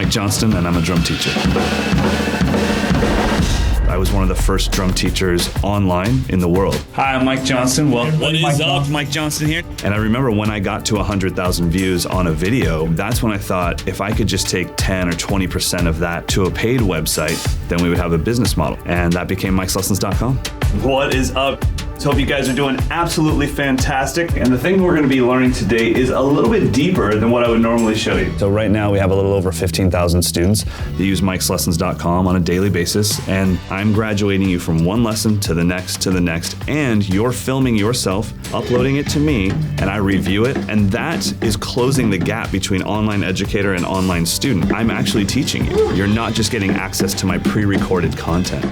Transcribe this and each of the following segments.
Mike Johnston, and I'm a drum teacher. I was one of the first drum teachers online in the world. Hi, I'm Mike Johnston. Welcome. What is up? Mike Johnston here. And I remember when I got to 100,000 views on a video, that's when I thought if I could just take 10 or 20% of that to a paid website, then we would have a business model. And that became Mike'sLessons.com. What is up? So hope you guys are doing absolutely fantastic. And the thing we're going to be learning today is a little bit deeper than what I would normally show you. So right now we have a little over 15,000 students that use Mike'sLessons.com on a daily basis. And I'm graduating you from one lesson to the next, and you're filming yourself, uploading it to me, and I review it. And that is closing the gap between online educator and online student. I'm actually teaching you. You're not just getting access to my pre-recorded content.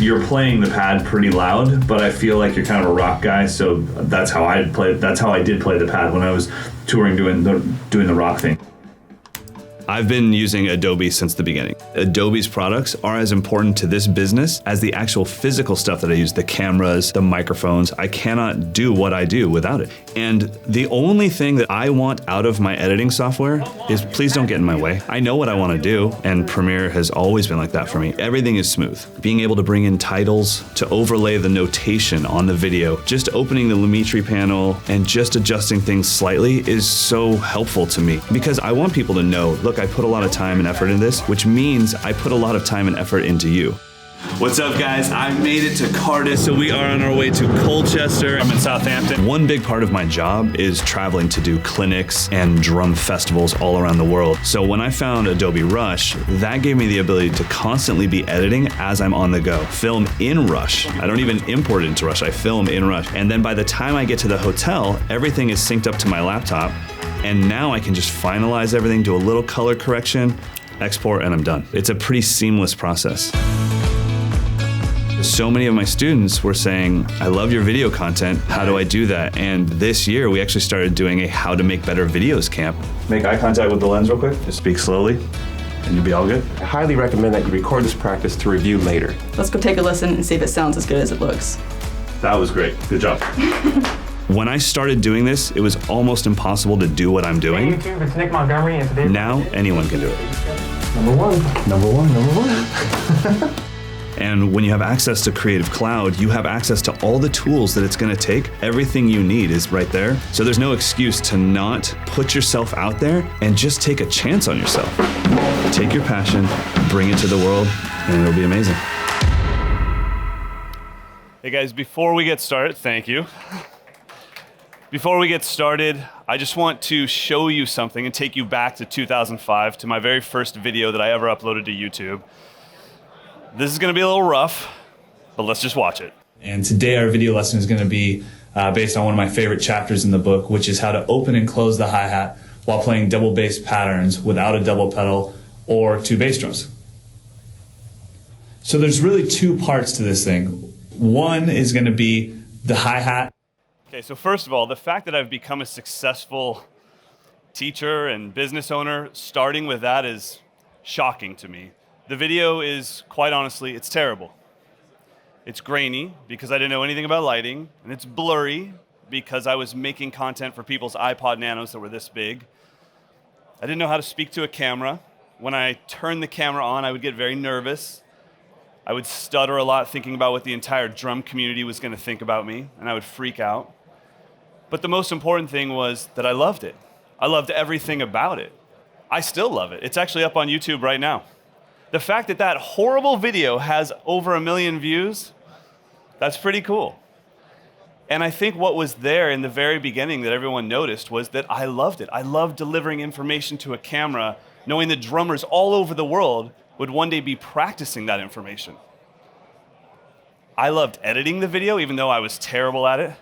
You're playing the pad pretty loud, but I feel like you're kind of a rock guy, so that's how I play. That's how I did play the pad when I was touring, doing the rock thing. I've been using Adobe since the beginning. Adobe's products are as important to this business as the actual physical stuff that I use, the cameras, the microphones. I cannot do what I do without it. And the only thing that I want out of my editing software is please don't get in my way. I know what I want to do, and Premiere has always been like that for me. Everything is smooth. Being able to bring in titles, to overlay the notation on the video, just opening the Lumetri panel and just adjusting things slightly is so helpful to me because I want people to know, look, I put a lot of time and effort in this, which means I put a lot of time and effort into you. What's up, guys? I made it to Cardiff, so we are on our way to Colchester. I'm in Southampton. One big part of my job is traveling to do clinics and drum festivals all around the world. So when I found Adobe Rush, that gave me the ability to constantly be editing as I'm on the go. Film in Rush. I don't even import it into Rush, I film in Rush. And then by the time I get to the hotel, everything is synced up to my laptop. And now I can just finalize everything, do a little color correction, export, and I'm done. It's a pretty seamless process. So many of my students were saying, I love your video content, how do I do that? And this year we actually started doing a how to make better videos camp. Make eye contact with the lens real quick. Just speak slowly and you'll be all good. I highly recommend that you record this practice to review later. Let's go take a listen and see if it sounds as good as it looks. That was great, good job. When I started doing this, it was almost impossible to do what I'm doing. Hey YouTube, it's Nick Montgomery, and today now anyone can do it. Number one. And when you have access to Creative Cloud, you have access to all the tools that it's going to take. Everything you need is right there. So there's no excuse to not put yourself out there and just take a chance on yourself. Take your passion, bring it to the world, and it'll be amazing. Hey guys, before we get started, thank you. Before we get started, I just want to show you something and take you back to 2005, to my very first video that I ever uploaded to YouTube. This is gonna be a little rough, but let's just watch it. And today our video lesson is gonna be based on one of my favorite chapters in the book, which is how to open and close the hi-hat while playing double bass patterns without a double pedal or two bass drums. So there's really two parts to this thing. One is gonna be the hi-hat. Okay, so first of all, the fact that I've become a successful teacher and business owner, starting with that is shocking to me. The video is, quite honestly, it's terrible. It's grainy because I didn't know anything about lighting, and it's blurry because I was making content for people's iPod Nanos that were this big. I didn't know how to speak to a camera. When I turned the camera on, I would get very nervous. I would stutter a lot thinking about what the entire drum community was gonna think about me, and I would freak out. But the most important thing was that I loved it. I loved everything about it. I still love it. It's actually up on YouTube right now. The fact that that horrible video has over 1 million views, that's pretty cool. And I think what was there in the very beginning that everyone noticed was that I loved it. I loved delivering information to a camera, knowing that drummers all over the world would one day be practicing that information. I loved editing the video, even though I was terrible at it.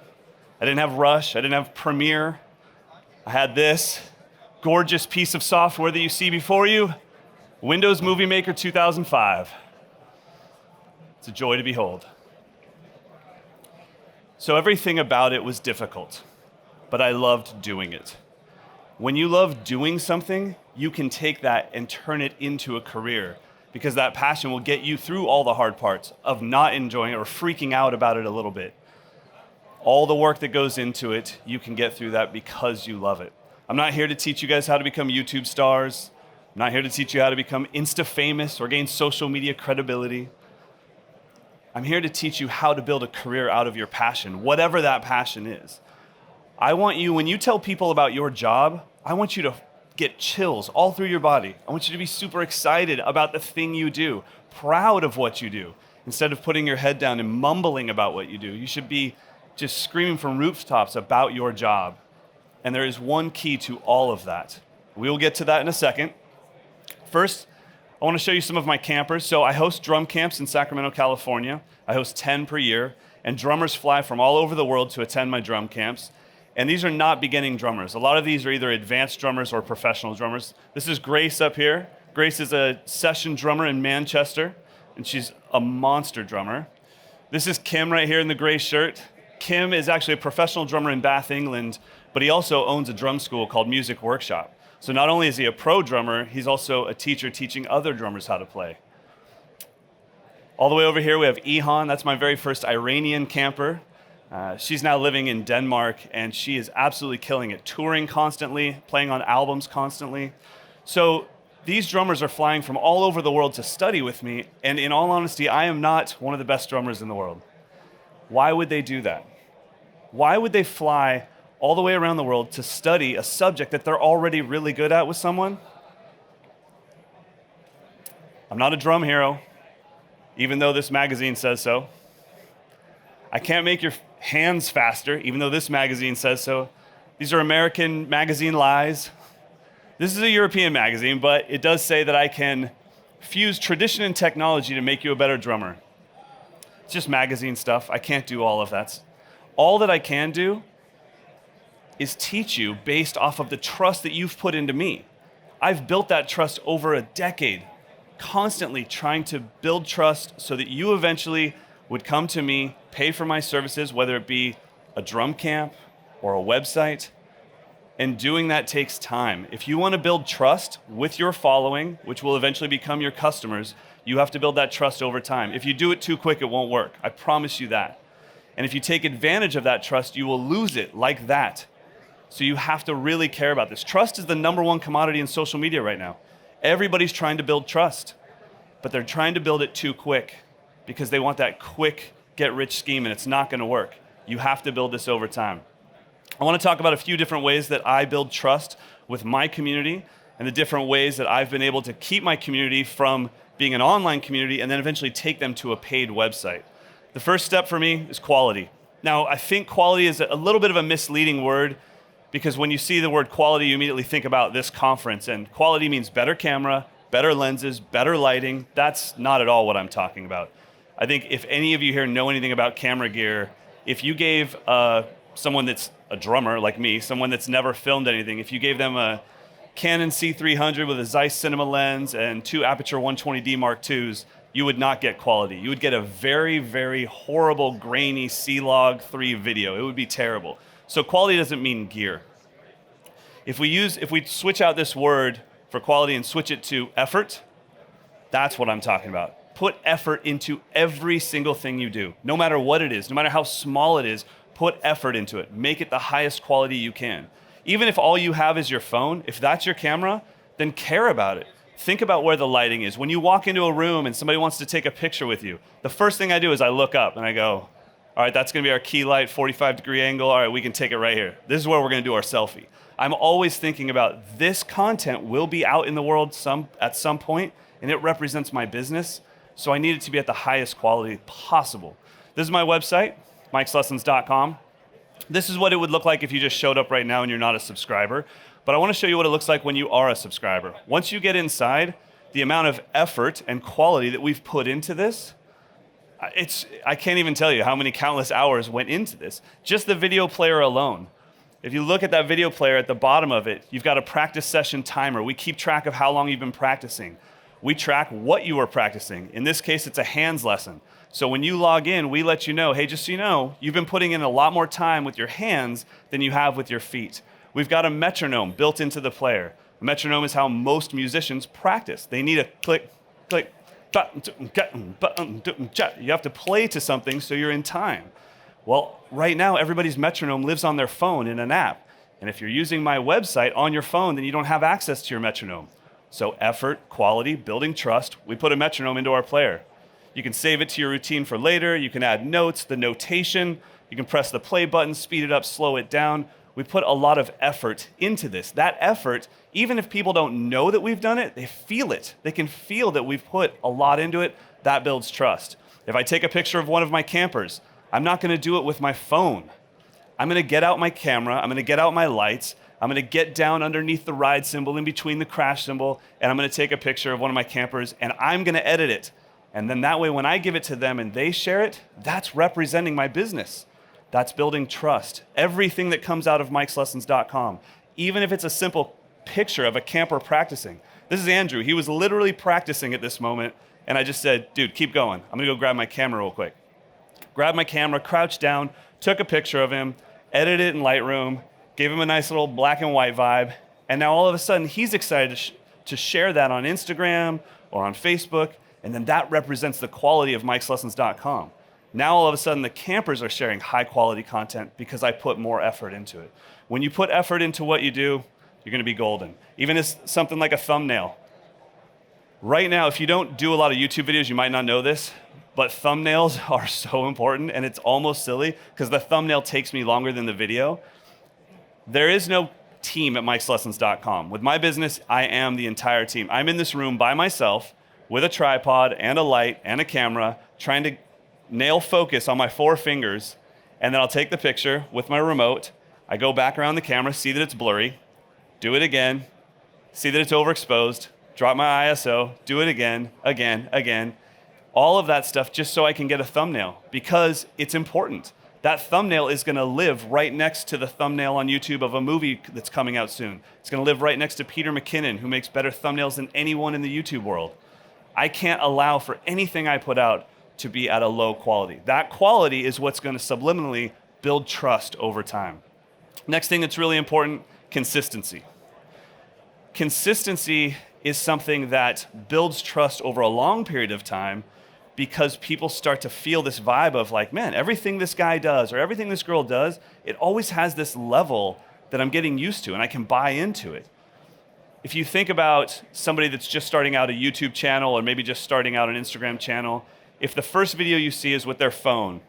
I didn't have Rush, I didn't have Premiere. I had this gorgeous piece of software that you see before you, Windows Movie Maker 2005. It's a joy to behold. So everything about it was difficult, but I loved doing it. When you love doing something, you can take that and turn it into a career, because that passion will get you through all the hard parts of not enjoying it or freaking out about it a little bit. All the work that goes into it, you can get through that because you love it. I'm not here to teach you guys how to become YouTube stars. I'm not here to teach you how to become Insta-famous or gain social media credibility. I'm here to teach you how to build a career out of your passion, whatever that passion is. I want you, when you tell people about your job, I want you to get chills all through your body. I want you to be super excited about the thing you do, proud of what you do. Instead of putting your head down and mumbling about what you do, you should be just screaming from rooftops about your job. And there is one key to all of that. We will get to that in a second. First, I want to show you some of my campers. So I host drum camps in Sacramento, California. I host 10 per year, and drummers fly from all over the world to attend my drum camps. And these are not beginning drummers. A lot of these are either advanced drummers or professional drummers. This is Grace up here. Grace is a session drummer in Manchester, and she's a monster drummer. This is Kim right here in the gray shirt. Kim is actually a professional drummer in Bath, England, but he also owns a drum school called Music Workshop. So not only is he a pro drummer, he's also a teacher teaching other drummers how to play. All the way over here we have Ihan. That's my very first Iranian camper. She's now living in Denmark, and she is absolutely killing it, touring constantly, playing on albums constantly. So these drummers are flying from all over the world to study with me, and in all honesty, I am not one of the best drummers in the world. Why would they do that? Why would they fly all the way around the world to study a subject that they're already really good at with someone? I'm not a drum hero, even though this magazine says so. I can't make your hands faster, even though this magazine says so. These are American magazine lies. This is a European magazine, but it does say that I can fuse tradition and technology to make you a better drummer. It's just magazine stuff. I can't do all of that. All that I can do is teach you based off of the trust that you've put into me. I've built that trust over a decade, constantly trying to build trust so that you eventually would come to me, pay for my services, whether it be a drum camp or a website. And doing that takes time. If you want to build trust with your following, which will eventually become your customers, you have to build that trust over time. If you do it too quick, it won't work. I promise you that. And if you take advantage of that trust, you will lose it like that. So you have to really care about this. Trust is the number one commodity in social media right now. Everybody's trying to build trust, but they're trying to build it too quick because they want that quick get-rich scheme, and it's not going to work. You have to build this over time. I want to talk about a few different ways that I build trust with my community and the different ways that I've been able to keep my community from being an online community and then eventually take them to a paid website. The first step for me is quality. Now, I think quality is a little bit of a misleading word because when you see the word quality, you immediately think about this conference, and quality means better camera, better lenses, better lighting. That's not at all what I'm talking about. I think if any of you here know anything about camera gear, if you gave someone that's a drummer like me, someone that's never filmed anything, if you gave them a Canon C300 with a Zeiss Cinema lens and two Aperture 120D Mark IIs, you would not get quality. You would get a very, very horrible, grainy C-Log 3 video. It would be terrible. So quality doesn't mean gear. If we switch out this word for quality and switch it to effort, that's what I'm talking about. Put effort into every single thing you do, no matter what it is, no matter how small it is, put effort into it. Make it the highest quality you can. Even if all you have is your phone, if that's your camera, then care about it. Think about where the lighting is. When you walk into a room and somebody wants to take a picture with you, the first thing I do is I look up and I go, all right, that's gonna be our key light, 45-degree angle. All right, we can take it right here. This is where we're gonna do our selfie. I'm always thinking about this content will be out in the world at some point, and it represents my business, so I need it to be at the highest quality possible. This is my website, mikeslessons.com. This is what it would look like if you just showed up right now and you're not a subscriber, but I wanna show you what it looks like when you are a subscriber. Once you get inside, the amount of effort and quality that we've put into this, I can't even tell you how many countless hours went into this. Just the video player alone. If you look at that video player at the bottom of it, you've got a practice session timer. We keep track of how long you've been practicing. We track what you are practicing. In this case, it's a hands lesson. So when you log in, we let you know, hey, just so you know, you've been putting in a lot more time with your hands than you have with your feet. We've got a metronome built into the player. A metronome is how most musicians practice. They need a click, click, you have to play to something so you're in time. Well, right now, everybody's metronome lives on their phone in an app. And if you're using my website on your phone, then you don't have access to your metronome. So effort, quality, building trust. We put a metronome into our player. You can save it to your routine for later. You can add notes, the notation. You can press the play button, speed it up, slow it down. We put a lot of effort into this. That effort, even if people don't know that we've done it, they feel it. They can feel that we've put a lot into it. That builds trust. If I take a picture of one of my campers, I'm not going to do it with my phone. I'm going to get out my camera. I'm going to get out my lights. I'm going to get down underneath the ride symbol, in between the crash symbol, and I'm going to take a picture of one of my campers, and I'm going to edit it. And then that way, when I give it to them and they share it, that's representing my business. That's building trust. Everything that comes out of Mike'sLessons.com, even if it's a simple picture of a camper practicing. This is Andrew. He was literally practicing at this moment, and I just said, dude, keep going. I'm going to go grab my camera real quick. Grabbed my camera, crouched down, took a picture of him, edited it in Lightroom, gave him a nice little black and white vibe, and now all of a sudden he's excited to share that on Instagram or on Facebook, and then that represents the quality of Mike'sLessons.com. Now all of a sudden the campers are sharing high quality content because I put more effort into it. When you put effort into what you do, you're gonna be golden. Even as something like a thumbnail. Right now, if you don't do a lot of YouTube videos, you might not know this, but thumbnails are so important, and it's almost silly because the thumbnail takes me longer than the video. There is no team at Mike'sLessons.com. With my business, I am the entire team. I'm in this room by myself with a tripod and a light and a camera, trying to nail focus on my 4 fingers, and then I'll take the picture with my remote. I go back around the camera, see that it's blurry, do it again, see that it's overexposed, drop my ISO, do it again, again. All of that stuff just so I can get a thumbnail because it's important. That thumbnail is gonna live right next to the thumbnail on YouTube of a movie that's coming out soon. It's gonna live right next to Peter McKinnon, who makes better thumbnails than anyone in the YouTube world. I can't allow for anything I put out to be at a low quality. That quality is what's gonna subliminally build trust over time. Next thing that's really important, consistency. Consistency is something that builds trust over a long period of time because people start to feel this vibe of like, man, everything this guy does or everything this girl does, it always has this level that I'm getting used to and I can buy into it. If you think about somebody that's just starting out a YouTube channel or maybe just starting out an Instagram channel, if the first video you see is with their phone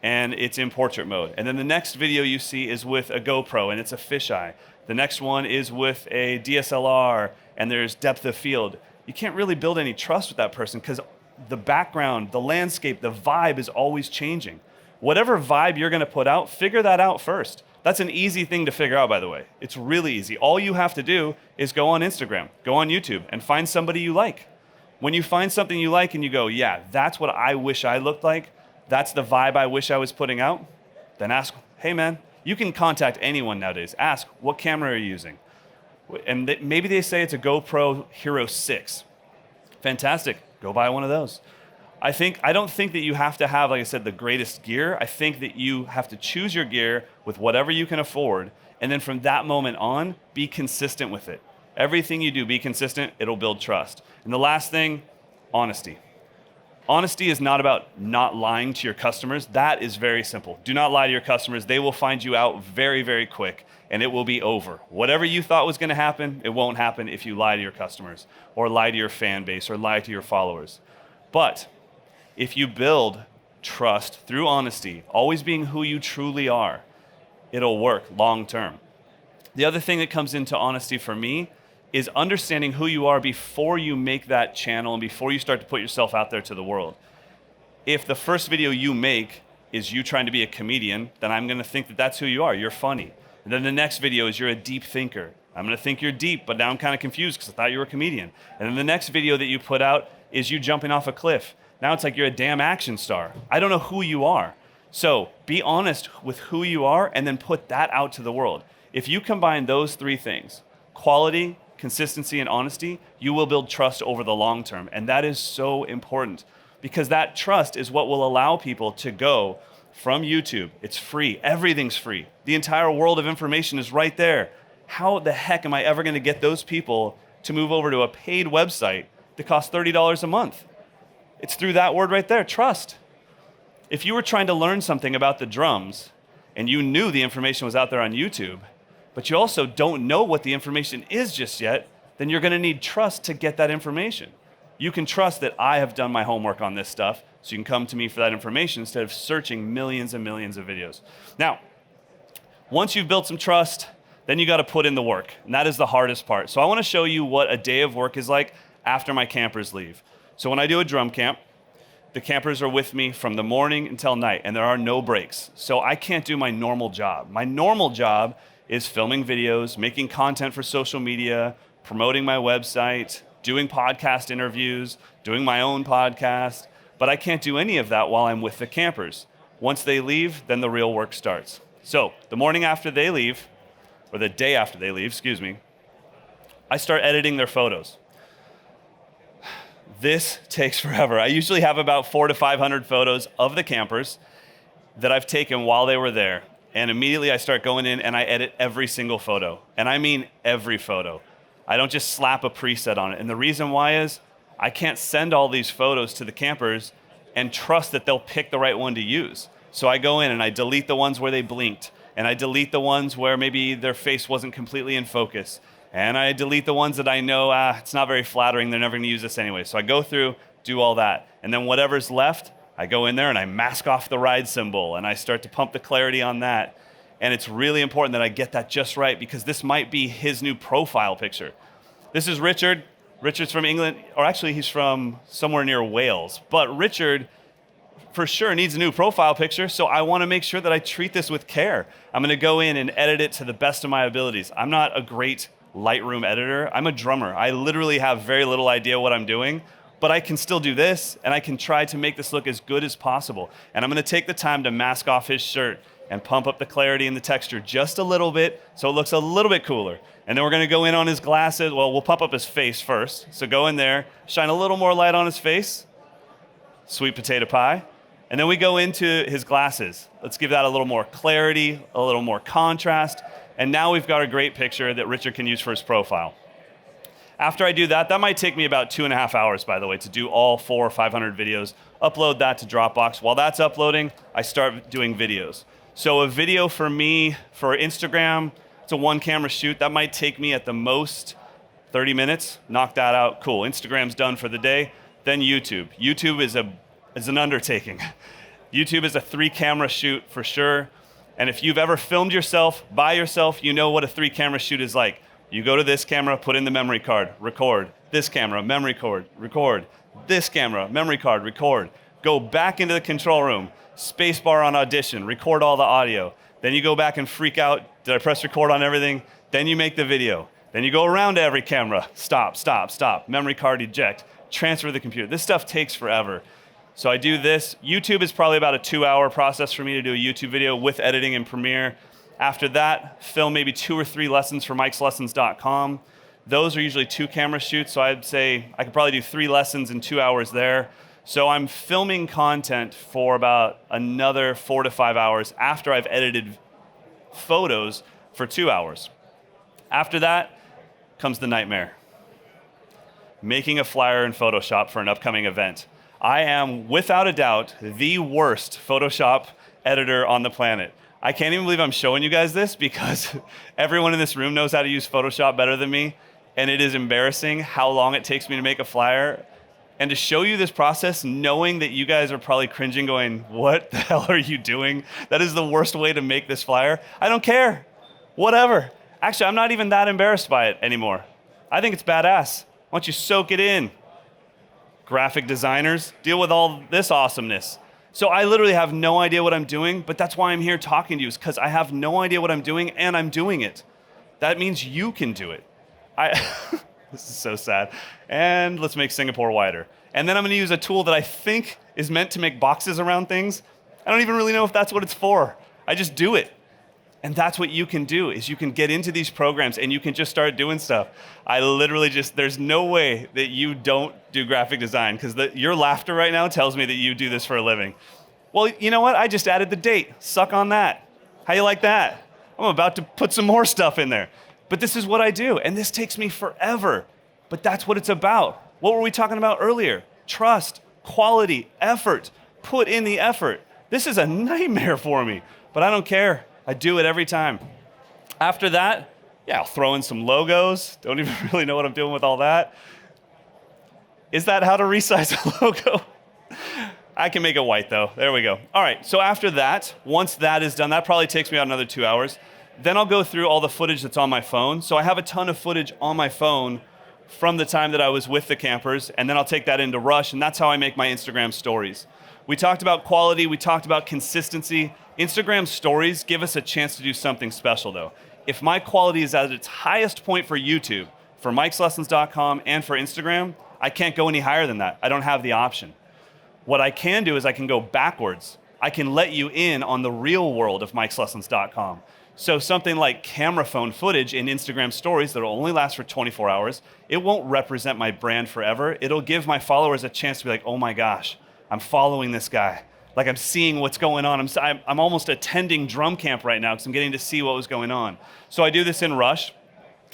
and it's in portrait mode, and then the next video you see is with a GoPro and it's a fisheye, the next one is with a DSLR and there's depth of field, you can't really build any trust with that person because the background, the landscape, the vibe is always changing. Whatever vibe you're gonna put out, figure that out first. That's an easy thing to figure out, by the way. It's really easy. All you have to do is go on Instagram, go on YouTube, and find somebody you like. When you find something you like and you go, yeah, that's what I wish I looked like, that's the vibe I wish I was putting out, then ask, hey man, you can contact anyone nowadays. Ask, what camera are you using? And maybe they say it's a GoPro Hero 6. Fantastic, go buy one of those. I don't think that you have to have, like I said, the greatest gear. I think that you have to choose your gear with whatever you can afford, and then from that moment on, be consistent with it. Everything you do, be consistent, it'll build trust. And the last thing, honesty. Honesty is not about not lying to your customers. That is very simple. Do not lie to your customers. They will find you out very, very quick, and it will be over. Whatever you thought was gonna happen, it won't happen if you lie to your customers, or lie to your fan base, or lie to your followers. But if you build trust through honesty, always being who you truly are, it'll work long term. The other thing that comes into honesty for me is understanding who you are before you make that channel and before you start to put yourself out there to the world. If the first video you make is you trying to be a comedian, then I'm gonna think that that's who you are, you're funny. And then the next video is you're a deep thinker. I'm gonna think you're deep, but now I'm kind of confused because I thought you were a comedian. And then the next video that you put out is you jumping off a cliff. Now it's like you're a damn action star. I don't know who you are. So be honest with who you are and then put that out to the world. If you combine those 3 things, quality, consistency, and honesty, you will build trust over the long term. And that is so important because that trust is what will allow people to go from YouTube. It's free, everything's free. The entire world of information is right there. How the heck am I ever gonna get those people to move over to a paid website that costs $30 a month? It's through that word right there, trust. If you were trying to learn something about the drums and you knew the information was out there on YouTube, but you also don't know what the information is just yet, then you're gonna need trust to get that information. You can trust that I have done my homework on this stuff, so you can come to me for that information instead of searching millions and millions of videos. Now, once you've built some trust, then you gotta put in the work, and that is the hardest part. So I wanna show you what a day of work is like after my campers leave. So when I do a drum camp, the campers are with me from the morning until night, and there are no breaks. So I can't do my normal job. My normal job is filming videos, making content for social media, promoting my website, doing podcast interviews, doing my own podcast, but I can't do any of that while I'm with the campers. Once they leave, then the real work starts. So the morning after they leave, or the day after they leave, excuse me, I start editing their photos. This takes forever. I usually have about 400 to 500 photos of the campers that I've taken while they were there. And immediately I start going in and I edit every single photo. And I mean every photo. I don't just slap a preset on it. And the reason why is I can't send all these photos to the campers and trust that they'll pick the right one to use. So I go in and I delete the ones where they blinked. And I delete the ones where maybe their face wasn't completely in focus. And I delete the ones that I know, it's not very flattering, they're never gonna use this anyway. So I go through, do all that. And then whatever's left, I go in there and I mask off the ride symbol and I start to pump the clarity on that. And it's really important that I get that just right because this might be his new profile picture. This is Richard. Richard's from England, or actually he's from somewhere near Wales. But Richard, for sure, needs a new profile picture, so I wanna make sure that I treat this with care. I'm gonna go in and edit it to the best of my abilities. I'm not a great Lightroom editor. I'm a drummer. I literally have very little idea what I'm doing, but I can still do this, and I can try to make this look as good as possible. And I'm gonna take the time to mask off his shirt and pump up the clarity and the texture just a little bit so it looks a little bit cooler. And then we're gonna go in on his glasses. Well, we'll pump up his face first. So go in there, shine a little more light on his face, sweet potato pie. And then we go into his glasses. Let's give that a little more clarity, a little more contrast. And now we've got a great picture that Richard can use for his profile. After I do that, that might take me about 2.5 hours, by the way, to do all 400 or 500 videos, upload that to Dropbox. While that's uploading, I start doing videos. So a video for me, for Instagram, it's a one camera shoot. That might take me at the most 30 minutes, knock that out, cool. Instagram's done for the day. Then YouTube. YouTube is an undertaking. YouTube is a 3-camera shoot for sure. And if you've ever filmed yourself by yourself, you know what a 3-camera shoot is like. You go to this camera, put in the memory card, record. This camera, memory card, record. This camera, memory card, record. Go back into the control room, spacebar on Audition, record all the audio. Then you go back and freak out, did I press record on everything? Then you make the video. Then you go around to every camera, stop, stop, stop, memory card eject, transfer to the computer. This stuff takes forever. So I do this. YouTube is probably about a 2-hour process for me to do a YouTube video with editing in Premiere. After that, film maybe 2 or 3 lessons for mikeslessons.com. Those are usually 2-camera shoots, so I'd say I could probably do 3 lessons in 2 hours there. So I'm filming content for about another 4 to 5 hours after I've edited photos for 2 hours. After that comes the nightmare. Making a flyer in Photoshop for an upcoming event. I am, without a doubt, the worst Photoshop editor on the planet. I can't even believe I'm showing you guys this because everyone in this room knows how to use Photoshop better than me, and it is embarrassing how long it takes me to make a flyer. And to show you this process, knowing that you guys are probably cringing going, what the hell are you doing? That is the worst way to make this flyer. I don't care, whatever. Actually, I'm not even that embarrassed by it anymore. I think it's badass. Why don't you soak it in? Graphic designers, deal with all this awesomeness. So I literally have no idea what I'm doing, but that's why I'm here talking to you, is because I have no idea what I'm doing and I'm doing it. That means you can do it. This is so sad. And let's make Singapore wider. And then I'm gonna use a tool that I think is meant to make boxes around things. I don't even really know if that's what it's for. I just do it. And that's what you can do, is you can get into these programs and you can just start doing stuff. I literally there's no way that you don't do graphic design, because your laughter right now tells me that you do this for a living. Well, you know what? I just added the date. Suck on that. How you like that? I'm about to put some more stuff in there. But this is what I do, and this takes me forever. But that's what it's about. What were we talking about earlier? Trust, quality, effort. Put in the effort. This is a nightmare for me, but I don't care. I do it every time. After that, Yeah, I'll throw in some logos. Don't even really know what I'm doing with all that. Is that how to resize a logo? I can make it white though. There we go. All right, so after that, once that is done, that probably takes me about another 2 hours. Then I'll go through all the footage that's on my phone. So I have a ton of footage on my phone from the time that I was with the campers, and then I'll take that into Rush, and that's how I make my Instagram stories. We talked about quality, we talked about consistency. Instagram stories give us a chance to do something special though. If my quality is at its highest point for YouTube, for Mike'sLessons.com, and for Instagram, I can't go any higher than that. I don't have the option. What I can do is I can go backwards. I can let you in on the real world of Mike'sLessons.com. So something like camera phone footage in Instagram stories that'll only last for 24 hours, it won't represent my brand forever. It'll give my followers a chance to be like, oh my gosh, I'm following this guy. Like I'm seeing what's going on. I'm almost attending drum camp right now because I'm getting to see what was going on. So I do this in Rush.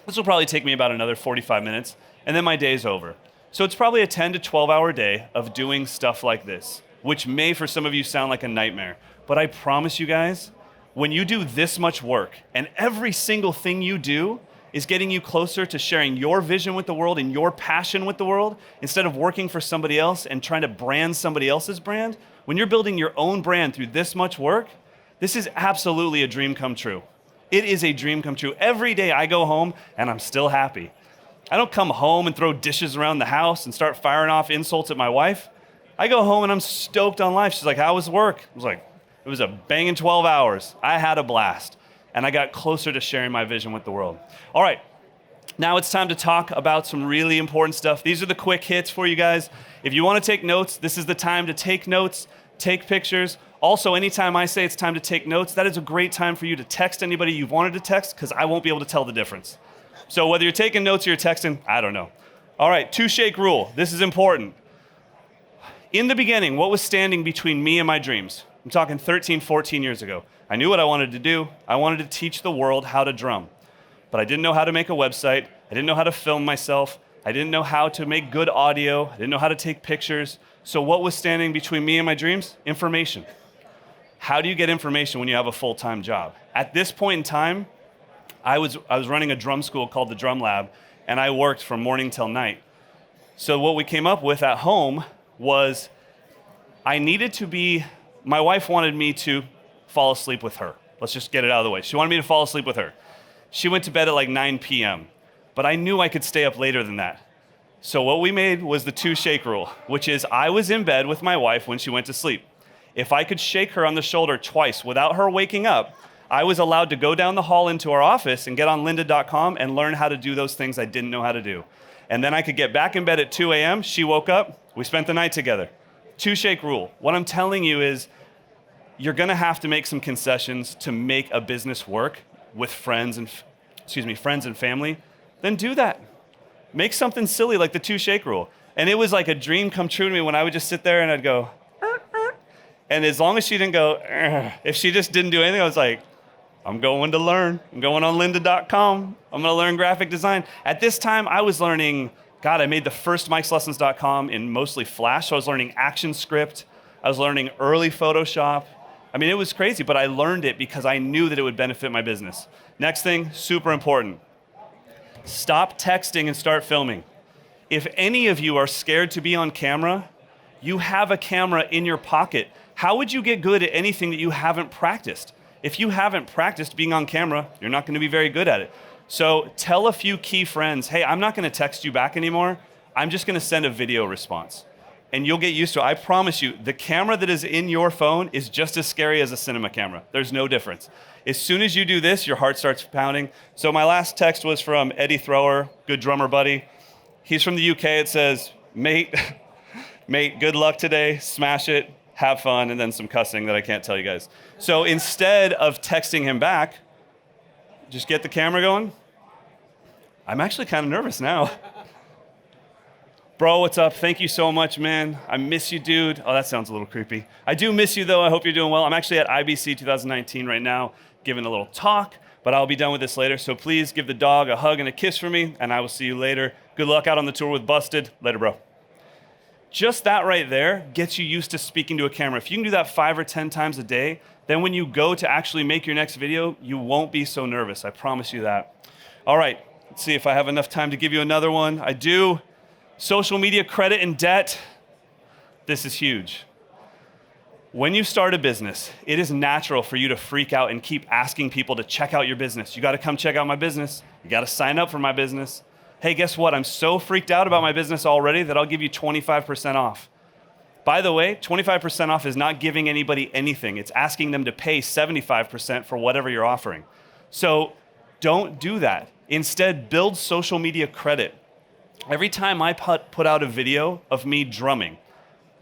This will probably take me about another 45 minutes, and then my day's over. So it's probably a 10 to 12 hour day of doing stuff like this, which may for some of you sound like a nightmare. But I promise you guys, when you do this much work and every single thing you do is getting you closer to sharing your vision with the world and your passion with the world, instead of working for somebody else and trying to brand somebody else's brand, when you're building your own brand through this much work, this is absolutely a dream come true. It is a dream come true. Every day I go home and I'm still happy. I don't come home and throw dishes around the house and start firing off insults at my wife. I go home and I'm stoked on life. She's like, how was work? I was like, it was a banging 12 hours. I had a blast. And I got closer to sharing my vision with the world. All right, now it's time to talk about some really important stuff. These are the quick hits for you guys. If you want to take notes, this is the time to take notes, take pictures. Also, anytime I say it's time to take notes, that is a great time for you to text anybody you've wanted to text, because I won't be able to tell the difference. So whether you're taking notes or you're texting, I don't know. All right, 2-shake rule. This is important. In the beginning, what was standing between me and my dreams? I'm talking 13, 14 years ago. I knew what I wanted to do. I wanted to teach the world how to drum. But I didn't know how to make a website. I didn't know how to film myself. I didn't know how to make good audio. I didn't know how to take pictures. So what was standing between me and my dreams? Information. How do you get information when you have a full-time job? At this point in time, I was running a drum school called the Drum Lab, and I worked from morning till night. So what we came up with at home was my wife wanted me to fall asleep with her. Let's just get it out of the way. She wanted me to fall asleep with her. She went to bed at like 9 p.m., but I knew I could stay up later than that. So what we made was the 2-shake rule, which is I was in bed with my wife when she went to sleep. If I could shake her on the shoulder twice without her waking up, I was allowed to go down the hall into our office and get on lynda.com and learn how to do those things I didn't know how to do. And then I could get back in bed at 2 a.m. She woke up, we spent the night together. 2-shake rule. What I'm telling you is you're gonna have to make some concessions to make a business work with friends and family. Then do that. Make something silly like the 2-shake rule. And it was like a dream come true to me when I would just sit there and I'd go, and as long as she didn't go, if she just didn't do anything, I was like, I'm going to learn. I'm going on lynda.com. I'm going to learn graphic design. At this time, I was learning, I made the first Mike'sLessons.com in mostly Flash. So I was learning ActionScript. I was learning early Photoshop. I mean, it was crazy, but I learned it because I knew that it would benefit my business. Next thing, super important. Stop texting and start filming. If any of you are scared to be on camera, you have a camera in your pocket. How would you get good at anything that you haven't practiced? If you haven't practiced being on camera, you're not going to be very good at it. So tell a few key friends, hey, I'm not going to text you back anymore. I'm just going to send a video response. And you'll get used to it. I promise you, the camera that is in your phone is just as scary as a cinema camera. There's no difference. As soon as you do this, your heart starts pounding. So my last text was from Eddie Thrower, good drummer buddy. He's from the UK. It says, mate, good luck today. Smash it. Have fun, and then some cussing that I can't tell you guys. So instead of texting him back, just get the camera going. I'm actually kind of nervous now. Bro, what's up? Thank you so much, man. I miss you, dude. Oh, that sounds a little creepy. I do miss you, though. I hope you're doing well. I'm actually at IBC 2019 right now, giving a little talk, but I'll be done with this later. So please give the dog a hug and a kiss for me, and I will see you later. Good luck out on the tour with Busted. Later, bro. Just that right there gets you used to speaking to a camera. If you can do that 5 or 10 times a day, then when you go to actually make your next video, you won't be so nervous. I promise you that. All right, let's see if I have enough time to give you another one. I do. Social media credit and debt. This is huge. When you start a business, it is natural for you to freak out and keep asking people to check out your business. You got to come check out my business. You got to sign up for my business. Hey, guess what? I'm so freaked out about my business already that I'll give you 25% off. By the way, 25% off is not giving anybody anything. It's asking them to pay 75% for whatever you're offering. So don't do that. Instead, build social media credit. Every time I put out a video of me drumming,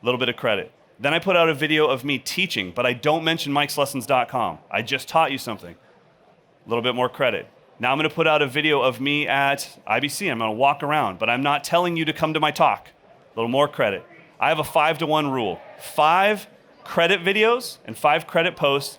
a little bit of credit. Then I put out a video of me teaching, but I don't mention mikeslessons.com. I just taught you something. A little bit more credit. Now I'm going to put out a video of me at IBC. I'm going to walk around, but I'm not telling you to come to my talk. A little more credit. I have a 5-to-1 rule. 5 credit videos and 5 credit posts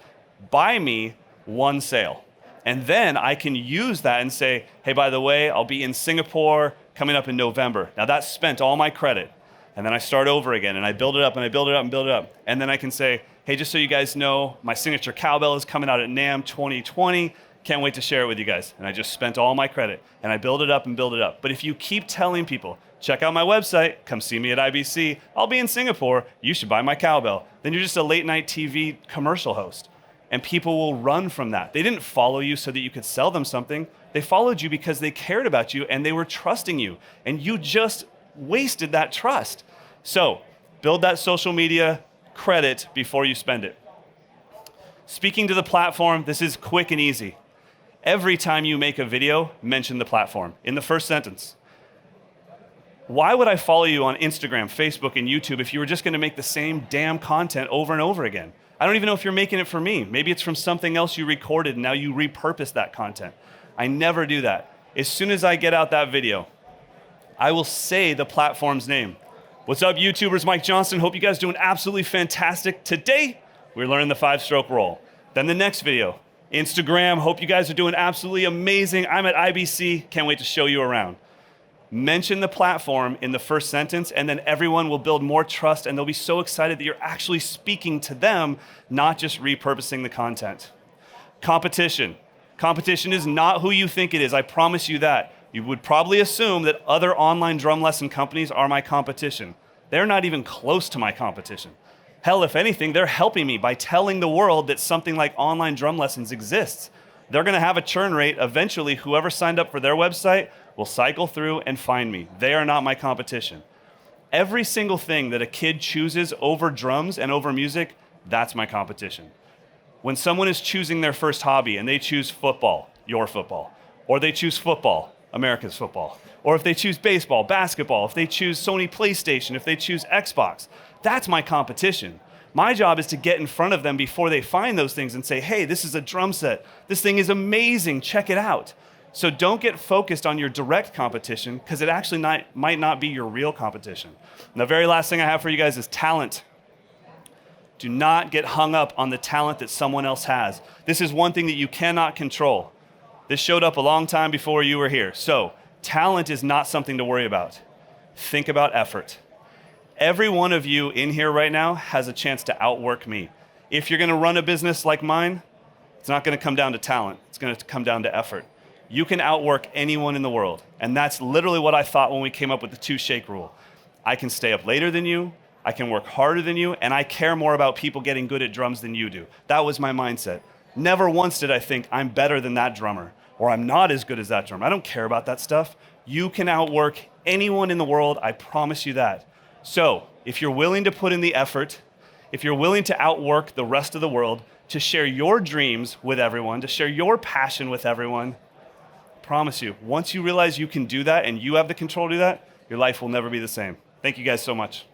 buy me 1 sale. And then I can use that and say, hey, by the way, I'll be in Singapore coming up in November. Now that's spent all my credit. And then I start over again and I build it up and I build it up and build it up. And then I can say, hey, just so you guys know, my signature cowbell is coming out at NAMM 2020. Can't wait to share it with you guys. And I just spent all my credit and I build it up and build it up. But if you keep telling people, check out my website, come see me at IBC, I'll be in Singapore, you should buy my cowbell, then you're just a late night TV commercial host. And people will run from that. They didn't follow you so that you could sell them something. They followed you because they cared about you and they were trusting you. And you just wasted that trust. So build that social media credit before you spend it. Speaking to the platform, this is quick and easy. Every time you make a video, mention the platform in the first sentence. Why would I follow you on Instagram, Facebook, and YouTube if you were just going to make the same damn content over and over again? I don't even know if you're making it for me. Maybe it's from something else you recorded and now you repurpose that content. I never do that. As soon as I get out that video, I will say the platform's name. What's up, YouTubers? Mike Johnson. Hope you guys are doing absolutely fantastic. Today, we're learning the 5-stroke roll. Then the next video, Instagram. Hope you guys are doing absolutely amazing. I'm at IBC. Can't wait to show you around. Mention the platform in the first sentence, and then everyone will build more trust, and they'll be so excited that you're actually speaking to them, not just repurposing the content. Competition. Competition is not who you think it is. I promise you that. You would probably assume that other online drum lesson companies are my competition. They're not even close to my competition. Hell, if anything, they're helping me by telling the world that something like online drum lessons exists. They're going to have a churn rate. Eventually, whoever signed up for their website will cycle through and find me. They are not my competition. Every single thing that a kid chooses over drums and over music, that's my competition. When someone is choosing their first hobby and they choose football, your football, or they choose football, America's football, or if they choose baseball, basketball, if they choose Sony PlayStation, if they choose Xbox, that's my competition. My job is to get in front of them before they find those things and say, hey, this is a drum set. This thing is amazing. Check it out. So don't get focused on your direct competition because it actually might not be your real competition. And the very last thing I have for you guys is talent. Do not get hung up on the talent that someone else has. This is one thing that you cannot control. This showed up a long time before you were here. So talent is not something to worry about. Think about effort. Every one of you in here right now has a chance to outwork me. If you're going to run a business like mine, it's not going to come down to talent. It's going to come down to effort. You can outwork anyone in the world. And that's literally what I thought when we came up with the 2-shake rule. I can stay up later than you, I can work harder than you, and I care more about people getting good at drums than you do. That was my mindset. Never once did I think I'm better than that drummer or I'm not as good as that drummer. I don't care about that stuff. You can outwork anyone in the world. I promise you that. So if you're willing to put in the effort, if you're willing to outwork the rest of the world, to share your dreams with everyone, to share your passion with everyone, I promise you, once you realize you can do that and you have the control to do that, your life will never be the same. Thank you guys so much.